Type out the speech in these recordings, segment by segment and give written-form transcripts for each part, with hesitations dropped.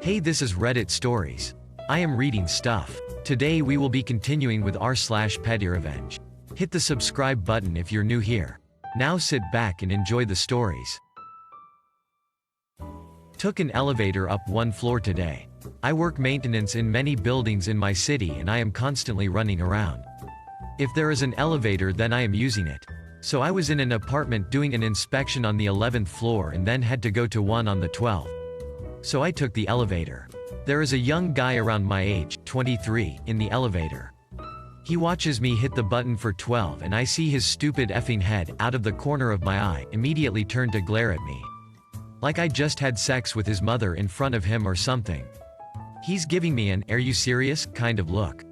Hey, this is Reddit Stories. I am reading stuff. Today we will be continuing with r/pettyrevenge. Hit the subscribe button if you're new here. Now sit back and enjoy the stories. Took an elevator up one floor today. I work maintenance in many buildings in my city and I am constantly running around. If there is an elevator, then I am using it. So I was in an apartment doing an inspection on the 11th floor and then had to go to one on the 12th. So I took the elevator. There is a young guy around my age, 23, in the elevator. He watches me hit the button for 12 and I see his stupid effing head, out of the corner of my eye, immediately turn to glare at me. Like I just had sex with his mother in front of him or something. He's giving me an "are you serious" kind of look.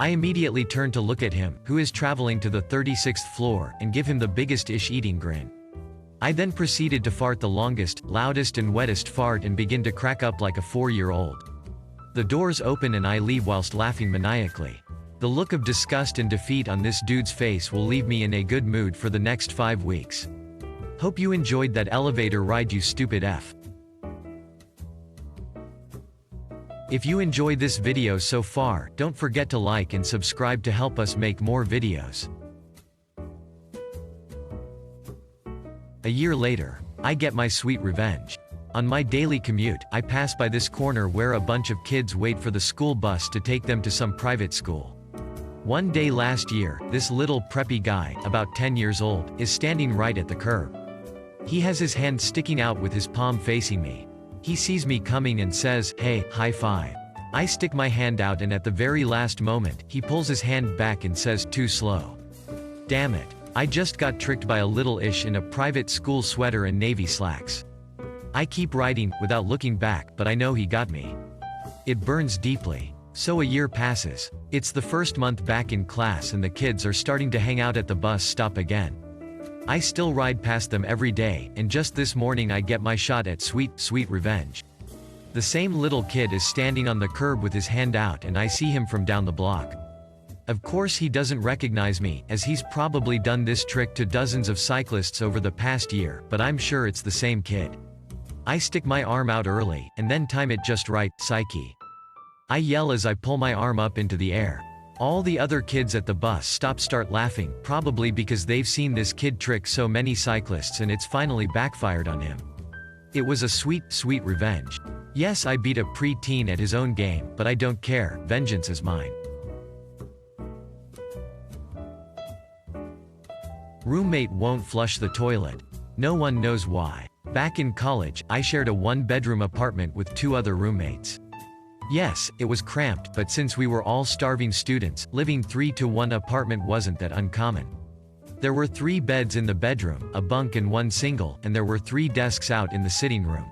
I immediately turn to look at him, who is traveling to the 36th floor, and give him the biggest eating grin. I then proceeded to fart the longest, loudest and wettest fart and begin to crack up like a 4-year-old. The doors open and I leave whilst laughing maniacally. The look of disgust and defeat on this dude's face will leave me in a good mood for the next 5 weeks. Hope you enjoyed that elevator ride, you stupid F. If you enjoyed this video so far, don't forget to like and subscribe to help us make more videos. A year later, I get my sweet revenge. On my daily commute, I pass by this corner where a bunch of kids wait for the school bus to take them to some private school. One day last year, this little preppy guy, about 10 years old, is standing right at the curb. He has his hand sticking out with his palm facing me. He sees me coming and says, "Hey, high five." I stick my hand out and at the very last moment, he pulls his hand back and says, "Too slow." Damn it. I just got tricked by a little ish in a private school sweater and navy slacks. I keep riding, without looking back, but I know he got me. It burns deeply. So a year passes. It's the first month back in class and the kids are starting to hang out at the bus stop again. I still ride past them every day, and just this morning I get my shot at sweet revenge. The same little kid is standing on the curb with his hand out and I see him from down the block. Of course he doesn't recognize me, as he's probably done this trick to dozens of cyclists over the past year, but I'm sure it's the same kid. I stick my arm out early, and then time it just right, psyche. I yell as I pull my arm up into the air. All the other kids at the bus start laughing, probably because they've seen this kid trick so many cyclists and it's finally backfired on him. It was a sweet revenge. Yes, I beat a pre-teen at his own game, but I don't care, vengeance is mine. Roommate won't flush the toilet. No one knows why. Back in college, I shared a 1-bedroom apartment with 2 other roommates. Yes, it was cramped, but since we were all starving students, living 3-to-1 apartment wasn't that uncommon. There were 3 beds in the bedroom, a bunk and 1 single, and there were 3 desks out in the sitting room.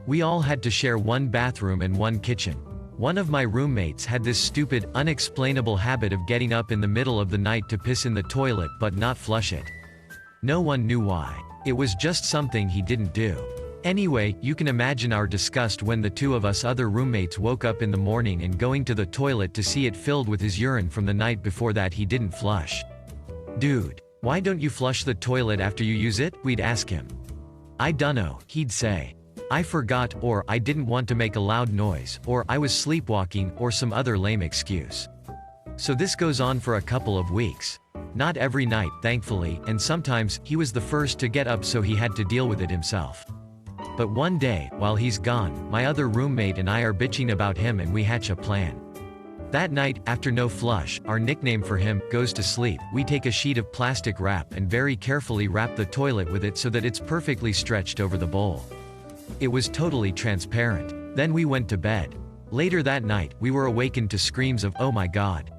We all had to share 1 bathroom and 1 kitchen. One of my roommates had this stupid, unexplainable habit of getting up in the middle of the night to piss in the toilet but not flush it. No one knew why. It was just something he didn't do. Anyway, you can imagine our disgust when the 2 of us other roommates woke up in the morning and going to the toilet to see it filled with his urine from the night before that he didn't flush. "Dude, why don't you flush the toilet after you use it?" we'd ask him. "I dunno," he'd say. "I forgot," or "I didn't want to make a loud noise," or "I was sleepwalking," or some other lame excuse. So this goes on for a couple of weeks. Not every night, thankfully, and sometimes, he was the first to get up so he had to deal with it himself. But one day, while he's gone, my other roommate and I are bitching about him and we hatch a plan. That night, after no flush, our nickname for him, goes to sleep, we take a sheet of plastic wrap and very carefully wrap the toilet with it so that it's perfectly stretched over the bowl. It was totally transparent. Then we went to bed. Later that night, we were awakened to screams of, "Oh my God.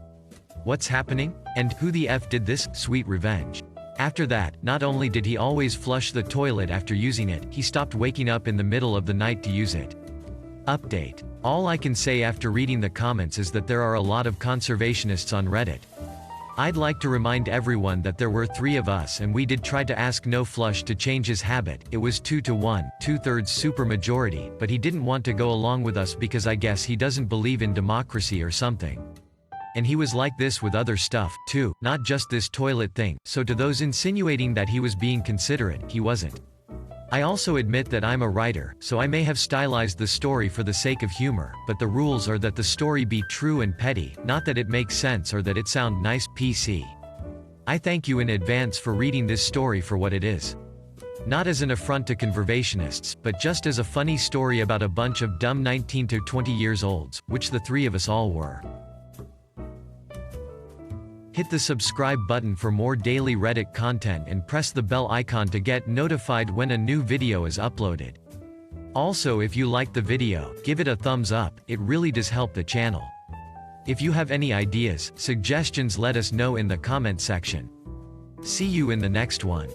What's happening? And who the F did this?" Sweet revenge. After that, not only did he always flush the toilet after using it, he stopped waking up in the middle of the night to use it. Update. All I can say after reading the comments is that there are a lot of conservationists on Reddit. I'd like to remind everyone that there were 3 of us and we did try to ask no flush to change his habit. It was 2-to-1, 2/3 supermajority, but he didn't want to go along with us because I guess he doesn't believe in democracy or something. And he was like this with other stuff, too, not just this toilet thing, so to those insinuating that he was being considerate, he wasn't. I also admit that I'm a writer, so I may have stylized the story for the sake of humor, but the rules are that the story be true and petty, not that it makes sense or that it sound nice. PC. I thank you in advance for reading this story for what it is. Not as an affront to conservationists, but just as a funny story about a bunch of dumb 19 to 20 years olds, which the three of us all were. Hit the subscribe button for more daily Reddit content and press the bell icon to get notified when a new video is uploaded. Also, if you liked the video, give it a thumbs up, it really does help the channel. If you have any ideas, suggestions, let us know in the comment section. See you in the next one.